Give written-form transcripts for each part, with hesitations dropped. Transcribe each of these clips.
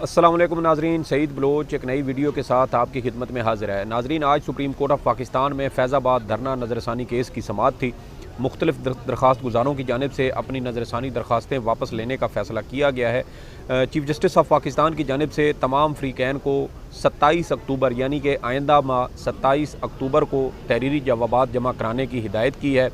अस्सलाम वालेकुम नाजरीन, सईद बलोच एक नई वीडियो के साथ आपकी खिदमत में हाजिर है। नाजरीन, आज सुप्रीम कोर्ट ऑफ पाकिस्तान में फैज़ाबाद धरना नज़रसानी केस की समाअत थी। मुख्तलिफ दरख्वास्त गुजारों की जानिब से अपनी नज़रसानी दरख्वास्तें वापस लेने का फ़ैसला किया गया है। चीफ जस्टिस ऑफ पाकिस्तान की जानिब से तमाम फ़रीक़ैन को 27 अक्टूबर यानी कि आइंदा माह 27 अक्टूबर को तहरीरी जवाबात जमा कराने की हिदायत की है,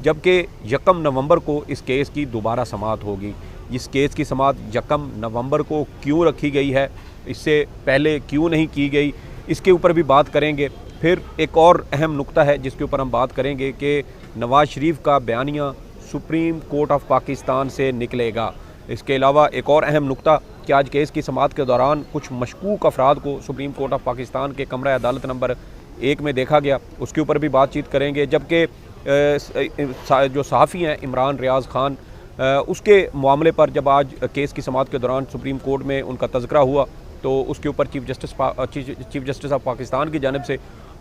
जबकि 1 नवंबर को इस केस की दोबारा समाअत होगी। इस केस की समाअत 1 नवंबर को क्यों रखी गई है, इससे पहले क्यों नहीं की गई, इसके ऊपर भी बात करेंगे। फिर एक और अहम नुक्ता है जिसके ऊपर हम बात करेंगे कि नवाज़ शरीफ का बयानिया सुप्रीम कोर्ट ऑफ पाकिस्तान से निकलेगा। इसके अलावा एक और अहम नुक्ता कि आज केस की समाअत के दौरान कुछ मशकूक अफराद को सुप्रीम कोर्ट ऑफ पाकिस्तान के कमरा अदालत नंबर 1 में देखा गया, उसके ऊपर भी बातचीत करेंगे। जबकि जो सहाफ़ी हैं इमरान रियाज़ खान, उसके मामले पर जब आज केस की समाअत के दौरान सुप्रीम कोर्ट में उनका तज़किरा हुआ तो उसके ऊपर चीफ जस्टिस ऑफ पाकिस्तान की जानिब से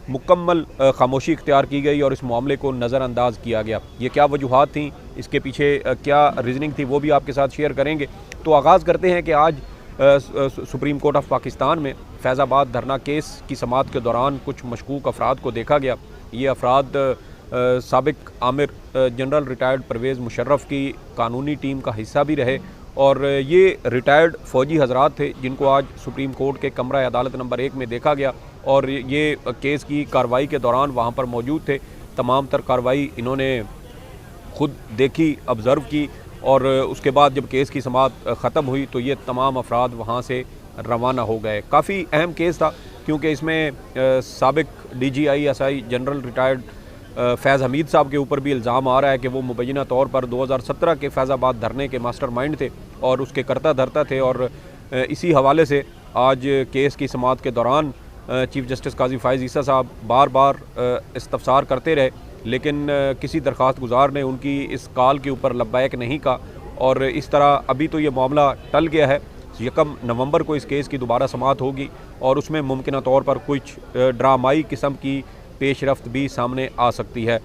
मुकम्मल खामोशी इख्तियार की गई और इस मामले को नज़रअंदाज किया गया। ये क्या वजूहात थी, इसके पीछे क्या रीज़निंग थी, वो भी आपके साथ शेयर करेंगे। तो आगाज़ करते हैं कि आज सुप्रीम कोर्ट ऑफ पाकिस्तान में फैज़ाबाद धरना केस की समाअत के दौरान कुछ मशकूक अफराद को देखा गया। ये अफराद साबिक आमिर जनरल रिटायर्ड परवेज़ मुशर्रफ की कानूनी टीम का हिस्सा भी रहे और ये रिटायर्ड फ़ौजी हजरात थे जिनको आज सुप्रीम कोर्ट के कमरा अदालत नंबर 1 में देखा गया और ये केस की कार्रवाई के दौरान वहाँ पर मौजूद थे। तमाम तर कार्रवाई इन्होंने खुद देखी, ऑब्ज़र्व की और उसके बाद जब केस की समाअत ख़त्म हुई तो ये तमाम अफराद वहाँ से रवाना हो गए। काफ़ी अहम केस था क्योंकि इसमें साबिक DGI जनरल रिटायर्ड फैज़ हमीद साहब के ऊपर भी इल्ज़ाम आ रहा है कि वो मुबैना तौर पर 2017 के फैज़ाबाद धरने के मास्टरमाइंड थे और उसके करता धरता थे। और इसी हवाले से आज केस की समाअत के दौरान चीफ जस्टिस काजी फ़ाइज़ ईसा साहब बार बार इस्तफ़सार करते रहे, लेकिन किसी दरख्वास्त गुजार ने उनकी इस कॉल के ऊपर लब्बैक नहीं कहा और इस तरह अभी तो ये मामला टल गया है। 1 नवंबर को इस केस की दोबारा समाअत होगी और उसमें मुमकिन तौर पर कुछ ड्रामाई किस्म की पेशरफ्त भी सामने आ सकती है।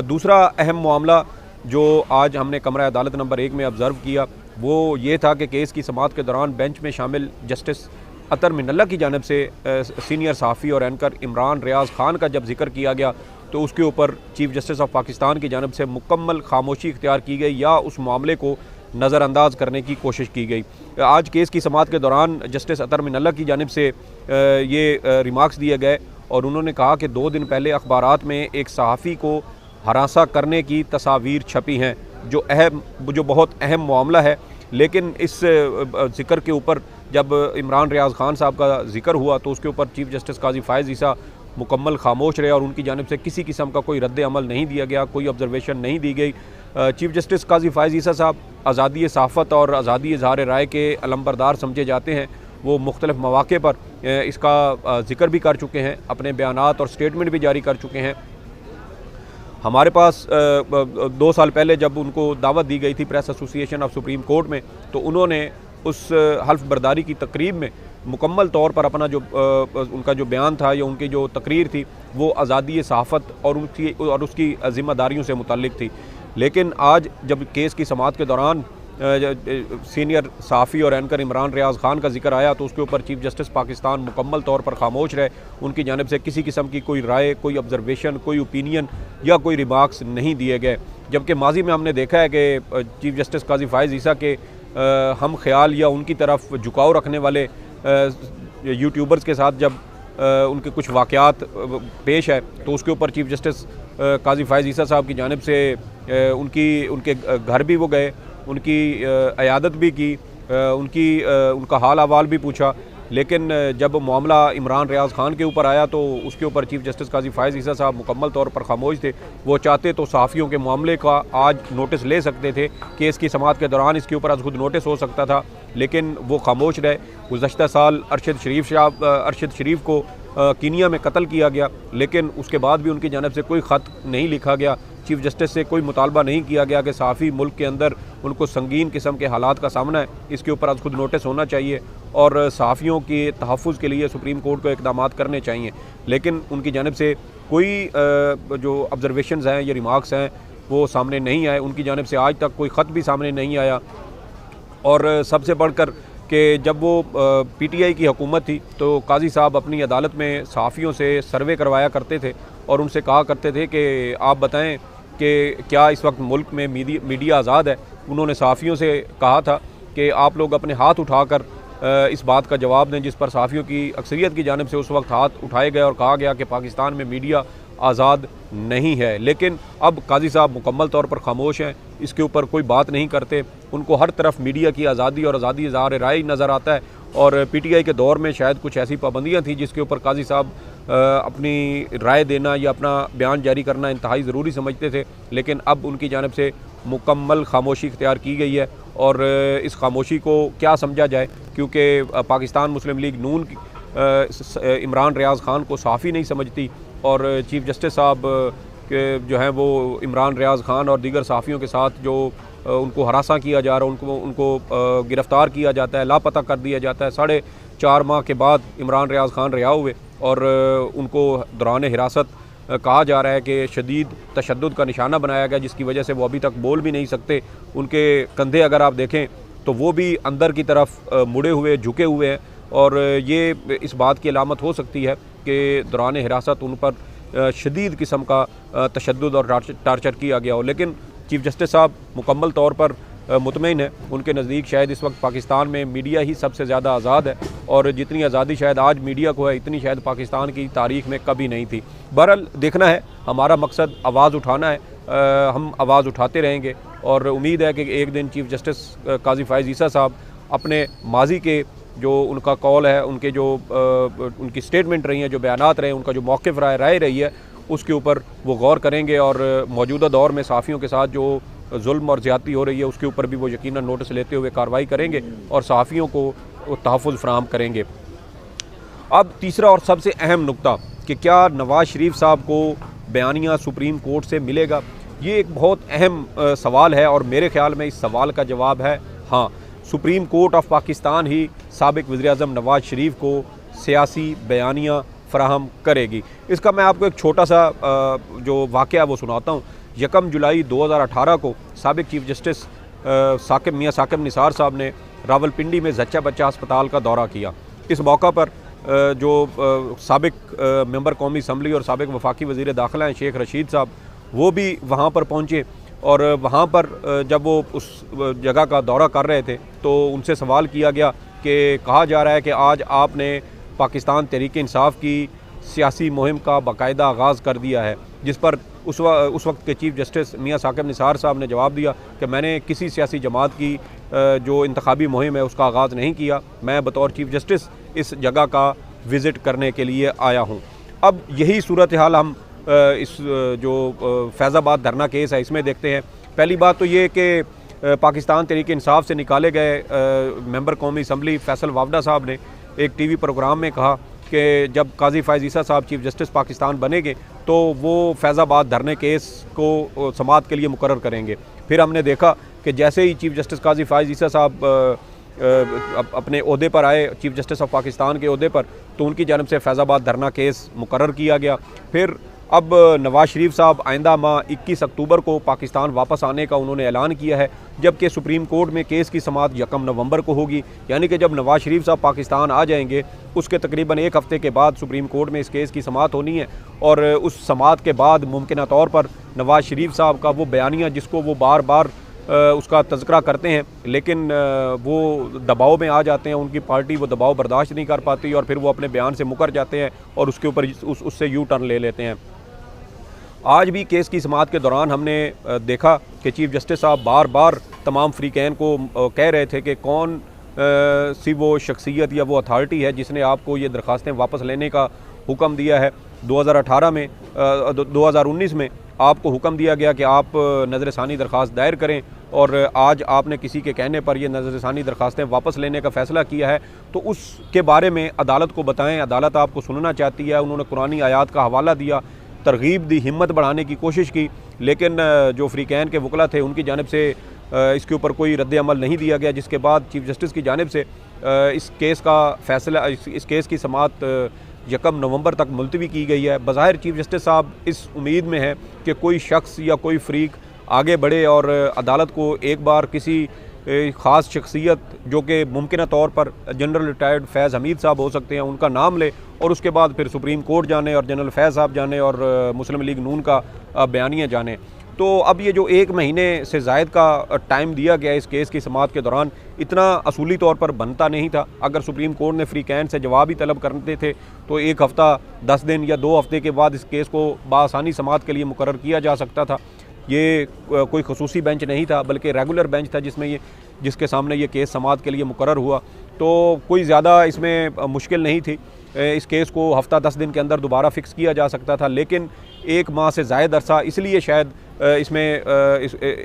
दूसरा अहम मामला जो आज हमने कमरा अदालत नंबर 1 में ऑब्ज़र्व किया वो ये था कि केस की समाअत के दौरान बेंच में शामिल जस्टिस अतर मिनल्ला की जानिब से सीनियर सहाफ़ी और एंकर इमरान रियाज़ खान का जब जिक्र किया गया तो उसके ऊपर चीफ जस्टिस ऑफ पाकिस्तान की जानिब से मुकम्मल खामोशी इख्तियार की गई या उस मामले को नज़रअंदाज करने की कोशिश की गई। आज केस की समाअत के दौरान जस्टिस अतर मिनल्ला की जानिब से ये रिमार्क्स दिए गए और उन्होंने कहा कि 2 दिन पहले अखबारात में एक सहाफ़ी को हरासा करने की तस्वीर छपी हैं, जो बहुत अहम मामला है। लेकिन इस ज़िक्र के ऊपर जब इमरान रियाज़ खान साहब का ज़िक्र हुआ तो उसके ऊपर चीफ जस्टिस काजी फ़ाइज़ ईसा मुकम्मल खामोश रहे और उनकी जानिब से किसी किस्म का कोई रद्द अमल नहीं दिया गया, कोई ऑब्ज़रवेशन नहीं दी गई। चीफ जस्टिस काजी फ़ाइज़ ईसा साहब आज़ादी सहाफ़त और आज़ादी इज़हार राय के अलमबरदार समझे जाते हैं। वो मुख्तलिफ़ मौक़े पर इसका ज़िक्र भी कर चुके हैं, अपने बयानात और स्टेटमेंट भी जारी कर चुके हैं। हमारे पास 2 साल पहले जब उनको दावत दी गई थी press association of supreme court में तो उन्होंने उस हल्फ बर्दारी की तकरीब में मुकम्मल तौर पर अपना जो उनका जो बयान था या उनकी जो तकरीर थी वो आज़ादी सहाफ़त और उसकी ज़िम्मेदारियों से मुतल्लिक थी। लेकिन आज जब केस की समाअत के दौरान सीनियर सहाफ़ी और एंकर इमरान रियाज़ खान का जिक्र आया तो उसके ऊपर चीफ जस्टिस पाकिस्तान मुकम्मल तौर पर खामोश रहे। उनकी जानिब से किसी किस्म की कोई राय, कोई ऑब्ज़रवेशन, कोई ओपिनियन या कोई रिमार्क्स नहीं दिए गए। जबकि माजी में हमने देखा है कि चीफ जस्टिस काजी फ़ाइज़ ईसा के हम ख्याल या उनकी तरफ झुकाव रखने वाले यूट्यूबर्स के साथ जब उनके कुछ वाक़यात पेश है तो उसके ऊपर चीफ जस्टिस काजी फ़ाइज़ ईसा साहब की जानिब से उनके घर भी वो गए, उनकी अयादत भी की, उनका हाल अहवाल भी पूछा। लेकिन जब मामला इमरान रियाज़ खान के ऊपर आया तो उसके ऊपर चीफ जस्टिस काजी फ़ाइज़ ईसा साहब मुकम्मल तौर पर खामोश थे। वो चाहते तो सहाफ़ियों के मामले का आज नोटिस ले सकते थे, केस की समाअत के दौरान इसके ऊपर आज खुद नोटिस हो सकता था, लेकिन वो खामोश रहे। गुज़श्ता साल अरशद शरीफ को कीनिया में कत्ल किया गया, लेकिन उसके बाद भी उनकी जानिब से कोई ख़त नहीं लिखा गया। चीफ जस्टिस से कोई मुतालबा नहीं किया गया कि सहाफ़ी मुल्क के अंदर उनको संगीन किस्म के हालात का सामना है, इसके ऊपर आज खुद नोटिस होना चाहिए और सहाफ़ियों के तहफ़्फ़ुज़ के लिए सुप्रीम कोर्ट को इक़दाम करने चाहिए। लेकिन उनकी जानिब से कोई जो ऑब्ज़रवेशंस हैं या रिमार्क्स हैं वो सामने नहीं आए। उनकी जानिब से आज तक कोई ख़त भी सामने नहीं आया और सबसे बढ़कर कि जब वो पीटीआई की हुकूमत थी तो काजी साहब अपनी अदालत में सहाफ़ियों से सर्वे करवाया करते थे और उनसे कहा करते थे कि आप बताएं कि क्या इस वक्त मुल्क में मीडिया आज़ाद है। उन्होंने सहाफ़ियों से कहा था कि आप लोग अपने हाथ उठाकर इस बात का जवाब दें, जिस पर सहाफ़ियों की अक्सरियत की जानिब से उस वक्त हाथ उठाए गए और कहा गया कि पाकिस्तान में मीडिया आज़ाद नहीं है। लेकिन अब काजी साहब मुकम्मल तौर पर खामोश हैं, इसके ऊपर कोई बात नहीं करते। उनको हर तरफ मीडिया की आज़ादी और आज़ादी इज़हार राय नज़र आता है और पीटीआई के दौर में शायद कुछ ऐसी पाबंदियाँ थी जिसके ऊपर काजी साहब अपनी राय देना या अपना बयान जारी करना इंतहाई ज़रूरी समझते थे। लेकिन अब उनकी जानिब से मुकम्मल खामोशी इख्तियार की गई है और इस खामोशी को क्या समझा जाए, क्योंकि पाकिस्तान मुस्लिम लीग नून इमरान रियाज़ ख़ान को सहाफ़ी नहीं समझती और चीफ़ जस्टिस साहब के जो हैं वो इमरान रियाज़ ख़ान और दीगर सहाफ़ियों के साथ जो उनको हरासा किया जा रहा है, उनको गिरफ़्तार किया जाता है, लापता कर दिया जाता है। 4.5 माह के बाद इमरान रियाज़ ख़ान रिहा हुए और उनको दौरान हिरासत कहा जा रहा है कि शदीद तशद्दुद का निशाना बनाया गया, जिसकी वजह से वो अभी तक बोल भी नहीं सकते। उनके कंधे अगर आप देखें तो वो भी अंदर की तरफ मुड़े हुए झुके हुए हैं और ये इस बात की अलामत हो सकती है कि दौरान हिरासत उन पर शदीद किस्म का तशद्दुद और टार्चर किया गया हो। लेकिन चीफ़ जस्टिस साहब मुकम्मल तौर पर मुतमईन है। उनके नज़दीक शायद इस वक्त पाकिस्तान में मीडिया ही सबसे ज़्यादा आज़ाद है और जितनी आज़ादी शायद आज मीडिया को है, इतनी शायद पाकिस्तान की तारीख़ में कभी नहीं थी। बहरहाल देखना है, हमारा मकसद आवाज़ उठाना है, हम आवाज़ उठाते रहेंगे और उम्मीद है कि एक दिन चीफ़ जस्टिस काजी फ़ाइज़ ईसा साहब अपने माजी के जो उनका कॉल है, उनके जो उनकी स्टेटमेंट रही हैं, जो बयानात रहे, उनका जो मौक़िफ़ राय रही है, उसके ऊपर वो गौर करेंगे और मौजूदा दौर में सहाफ़ियों के साथ जो जुल्म और ज़्यादती हो रही है उसके ऊपर भी वो यकीनन नोटिस लेते हुए कार्रवाई करेंगे और सहाफ़ियों को तहफ़्फ़ुज़ फ़राहम करेंगे। अब तीसरा और सबसे अहम नुक्ता कि क्या नवाज़ शरीफ साहब को बयानिया सुप्रीम कोर्ट से मिलेगा, ये एक बहुत अहम सवाल है और मेरे ख़्याल में इस सवाल का जवाब है हाँ। सुप्रीम कोर्ट ऑफ पाकिस्तान ही साबिक़ वज़ीर-ए-आज़म नवाज़ शरीफ को सियासी बयानिया फ़राहम करेगी। इसका मैं आपको एक छोटा सा जो वाक़या वो सुनाता हूँ। 1 जुलाई 2018 को साबिक़ चीफ़ जस्टिस मियाँ साकिब निसार साहब ने रावलपिंडी में ज़च्चा बच्चा अस्पताल का दौरा किया। इस मौका पर जो साबिक़ मेंबर कौमी असम्बली और साबिक़ वफाकी वज़ीर दाखिला हैं शेख रशीद साहब, वो भी वहाँ पर पहुँचे और वहाँ पर जब वो उस जगह का दौरा कर रहे थे तो उनसे सवाल किया गया कि कहा जा रहा है कि आज आपने पाकिस्तान तहरीक इंसाफ की सियासी मुहिम का बाकायदा आगाज़ कर दिया है, जिस पर उस वक्त के चीफ़ जस्टिस मियाँ साकिब निसार साहब ने जवाब दिया कि मैंने किसी सियासी जमात की जो इंतखाबी मुहिम है उसका आगाज़ नहीं किया, मैं बतौर चीफ़ जस्टिस इस जगह का विज़िट करने के लिए आया हूँ। अब यही सूरत हाल हम इस जो फैज़ाबाद धरना केस है इसमें देखते हैं। पहली बात तो ये कि पाकिस्तान तहरीक इंसाफ से निकाले गए मेंबर कौमी असम्बली फैसल वावडा साहब ने एक टीवी प्रोग्राम में कहा कि जब काजी फ़ाइज़ ईसा साहब चीफ़ जस्टिस पाकिस्तान बनेंगे तो वो फैज़ाबाद धरने केस को समाअत के लिए मुकर्रर करेंगे। फिर हमने देखा कि जैसे ही चीफ़ जस्टिस काजी फ़ाइज़ ईसा साहब अपने ओहदे पर आए, चीफ़ जस्टिस ऑफ पाकिस्तान के ओहदे पर, तो उनकी जानिब से फैज़ाबाद धरना केस मुकर्रर किया गया। फिर अब नवाज़ शरीफ साहब आइंदा माह 21 अक्टूबर को पाकिस्तान वापस आने का उन्होंने ऐलान किया है, जबकि सुप्रीम कोर्ट में केस की समाअत 1 नवंबर को होगी। यानी कि जब नवाज़ शरीफ साहब पाकिस्तान आ जाएंगे उसके तकरीबन 1 हफ़्ते के बाद सुप्रीम कोर्ट में इस केस की समाअत होनी है और उस समाअत के बाद मुमकिन तौर पर नवाज़ शरीफ साहब का वो बयानिया जिसको वो बार बार उसका तज़किरा करते हैं लेकिन वो दबाव में आ जाते हैं, उनकी पार्टी वो दबाव बर्दाश्त नहीं कर पाती और फिर वो अपने बयान से मुकर जाते हैं और उसके ऊपर उससे यू टर्न ले लेते हैं। आज भी केस की समाअत के दौरान हमने देखा कि चीफ़ जस्टिस साहब बार बार तमाम फ़रीक़ैन को कह रहे थे कि कौन सी वो शख्सियत या वो अथॉरिटी है जिसने आपको ये दरख्वास्तें वापस लेने का हुक्म दिया है। 2019 में आपको हुक्म दिया गया कि आप नज़रसानी दरख्वास्त दायर करें और आज आपने किसी के कहने पर यह नज़रसानी दरख्वास्तें वापस लेने का फ़ैसला किया है, तो उसके बारे में अदालत को बताएं। अदालत आपको सुनना चाहती है। उन्होंने कुरानी आयात का हवाला दिया, तरगीब दी, हिम्मत बढ़ाने की कोशिश की, लेकिन जो फ़रीक़ैन के वकला थे उनकी जानिब से इसके ऊपर कोई रद्द अमल नहीं दिया गया, जिसके बाद चीफ़ जस्टिस की जानिब से इस केस का फ़ैसला, इस केस की समाअत 1 नवंबर तक मुलतवी की गई है। बज़ाहिर चीफ़ जस्टिस साहब इस उम्मीद में है कि कोई शख्स या कोई फ़रीक आगे बढ़े और अदालत को एक बार किसी ख़ास शख्सियत जो कि मुमकिन तौर पर जनरल रिटायर्ड फैज़ हमीद साहब हो सकते हैं, उनका नाम ले और उसके बाद फिर सुप्रीम कोर्ट जाने और जनरल फैज़ साहब जाने और मुस्लिम लीग नून का बयानिया जाने। तो अब ये जो 1 महीने से ज़ायद का टाइम दिया गया इस केस की समाअत के दौरान, इतना असूली तौर पर बनता नहीं था। अगर सुप्रीम कोर्ट ने फ्री कैन से जवाब ही तलब करते थे तो 1 हफ़्ता 10 दिन या 2 हफ़्ते के बाद इस केस को बासानी समाअत के लिए मुकर्रर किया जा सकता था। ये कोई खसूसी बेंच नहीं था बल्कि रेगुलर बेंच था जिसके सामने ये केस समाअत के लिए मुकर्रर हुआ। तो कोई ज़्यादा इसमें मुश्किल नहीं थी। इस केस को हफ़्ता 10 दिन के अंदर दोबारा फ़िक्स किया जा सकता था, लेकिन 1 माह से ज़ायद अरसा इसलिए शायद इसमें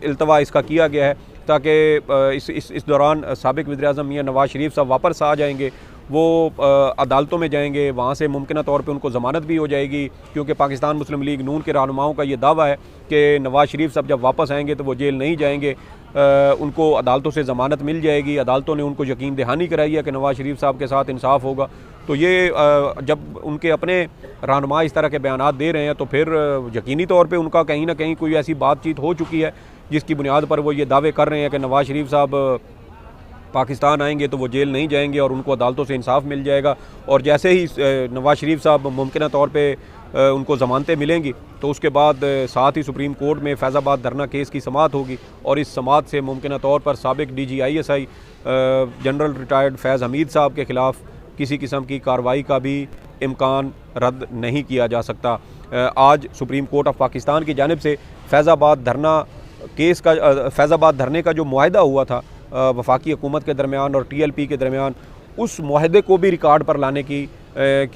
इल्तवा इसका किया गया है ताकि इस दौरान साबिक़ वज़ीर-ए-आज़म मियां नवाज़ शरीफ साहब वापस आ जाएंगे। वो अदालतों में जाएंगे, वहाँ से मुमकिन तौर पे उनको ज़मानत भी हो जाएगी, क्योंकि पाकिस्तान मुस्लिम लीग नून के रहनुमाओं का ये दावा है कि नवाज़ शरीफ साहब जब वापस आएंगे तो वो जेल नहीं जाएंगे, उनको अदालतों से ज़मानत मिल जाएगी। अदालतों ने उनको यकीन दहानी कराई है कि नवाज़ शरीफ साहब के साथ इंसाफ होगा। तो ये जब उनके अपने रहनुमा इस तरह के बयानात दे रहे हैं तो फिर यकीनी तौर पे उनका कहीं ना कहीं कोई ऐसी बातचीत हो चुकी है जिसकी बुनियाद पर वो ये दावे कर रहे हैं कि नवाज़ शरीफ साहब पाकिस्तान आएंगे तो वो जेल नहीं जाएंगे और उनको अदालतों से इंसाफ मिल जाएगा। और जैसे ही नवाज़ शरीफ साहब मुमकिन तौर पे उनको ज़मानतें मिलेंगी तो उसके बाद साथ ही सुप्रीम कोर्ट में फैज़ाबाद धरना केस की समाअत होगी और इस समाअत से मुमकिन तौर पर साबिक़ DGISI जनरल रिटायर्ड फैज़ हमीद साहब के ख़िलाफ़ किसी किस्म की कार्रवाई का भी इम्कान रद्द नहीं किया जा सकता। आज सुप्रीम कोर्ट ऑफ पाकिस्तान की जानिब से फैज़ाबाद धरना केस का फैज़ाबाद धरने का जो मुआहदा हुआ था वफाकी हुकूमत के दरमियान और TLP के दरमियान, उस मुआहदे को भी रिकॉर्ड पर लाने की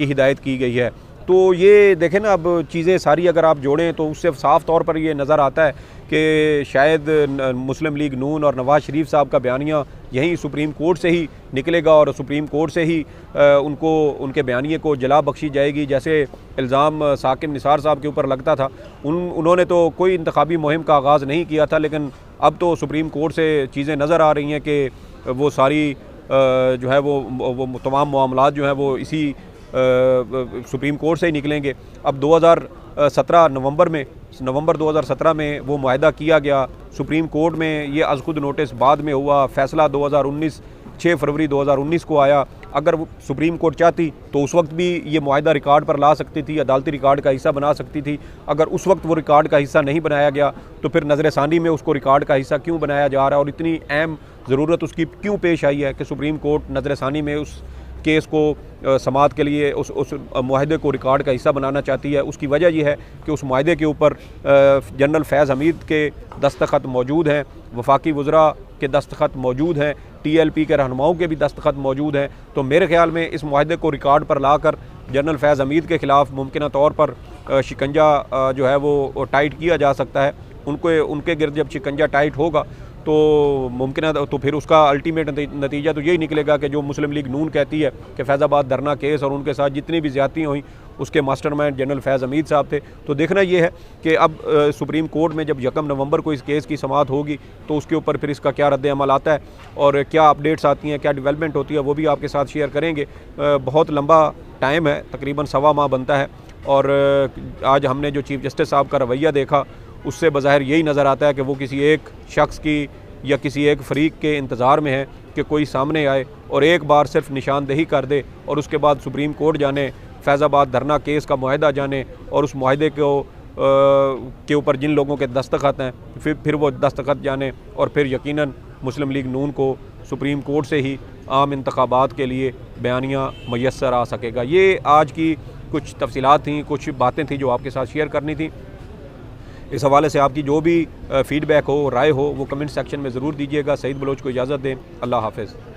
हिदायत की गई है। तो ये देखें ना, अब चीज़ें सारी अगर आप जोड़ें तो उससे साफ़ तौर पर ये नज़र आता है कि शायद मुस्लिम लीग नून और नवाज़ शरीफ साहब का बयानिया यहीं सुप्रीम कोर्ट से ही निकलेगा और सुप्रीम कोर्ट से ही उनको उनके बयानिए को जला बख्शी जाएगी। जैसे इल्ज़ाम साकिब निसार साहब के ऊपर लगता था, उन्होंने तो कोई इंतखाबी मुहिम का आगाज़ नहीं किया था, लेकिन अब तो सुप्रीम कोर्ट से चीज़ें नज़र आ रही हैं कि वो सारी जो है वो तमाम मामलात जो है वो इसी सुप्रीम कोर्ट से ही निकलेंगे। अब 2017 नवंबर 2017 में वो मुआहदा किया गया सुप्रीम कोर्ट में, ये अज़ खुद नोटिस बाद में हुआ, फ़ैसला 6 फरवरी 2019 को आया। अगर सुप्रीम कोर्ट चाहती तो उस वक्त भी ये मुआहदा रिकॉर्ड पर ला सकती थी, अदालती रिकॉर्ड का हिस्सा बना सकती थी। अगर उस वक्त वो रिकॉर्ड का हिस्सा नहीं बनाया गया तो फिर नज़र-ए-सानी में उसको रिकॉर्ड का हिस्सा क्यों बनाया जा रहा है और इतनी अहम ज़रूरत उसकी क्यों पेश आई है कि सुप्रीम कोर्ट नज़र-ए-सानी में उस केस को समाअत के लिए उस मुआहदे को रिकॉर्ड का हिस्सा बनाना चाहती है। उसकी वजह यह है कि उस मुआहदे के ऊपर जनरल फैज़ हमीद के दस्तखत मौजूद हैं, वफाकी वज़रा के दस्तखत मौजूद हैं, TLP के रहनुमाओं के भी दस्तखत मौजूद हैं। तो मेरे ख़्याल में इस मुआहदे को रिकॉर्ड पर लाकर जनरल फैज़ हमीद के ख़िलाफ़ मुमकिन तौर पर शिकंजा जो है वो टाइट किया जा सकता है। उनके गिर्द जब शिकंजा टाइट होगा तो मुमकिन तो फिर उसका अल्टीमेट नतीजा तो यही निकलेगा कि जो मुस्लिम लीग नून कहती है कि फैज़ाबाद धरना केस और उनके साथ जितनी भी ज़्यादतियाँ हुई उसके मास्टरमाइंड जनरल फैज़ हमीद साहब थे। तो देखना ये है कि अब सुप्रीम कोर्ट में जब 1 नवंबर को इस केस की समाअत होगी तो उसके ऊपर फिर इसका क्या रद्द अमल आता है और क्या अपडेट्स आती हैं, क्या डेवलपमेंट होती है, वो भी आपके साथ शेयर करेंगे। बहुत लंबा टाइम है, तकरीबन 1.25 माह बनता है और आज हमने जो चीफ़ जस्टिस साहब का रवैया देखा उससे बज़ाहिर यही नज़र आता है कि वो किसी एक शख्स की या किसी एक फ़रीक के इंतज़ार में है कि कोई सामने आए और एक बार सिर्फ निशानदेही कर दे और उसके बाद सुप्रीम कोर्ट जाने, फैज़ाबाद धरना केस का मुआहदा जाने और उस मुआहदे के ऊपर जिन लोगों के दस्तखत हैं फिर वो दस्तखत जाने और फिर यकीनन मुस्लिम लीग नून को सुप्रीम कोर्ट से ही आम इंतखाबात के लिए बयानिया मैसर आ सकेगा। ये आज की कुछ तफसीलात थी, कुछ बातें थी जो आपके साथ शेयर करनी थी। इस हवाले से आपकी जो भी फ़ीडबैक हो, राय हो, वो कमेंट सेक्शन में ज़रूर दीजिएगा। सईद बलोच को इजाज़त दें। अल्लाह हाफ़िज़।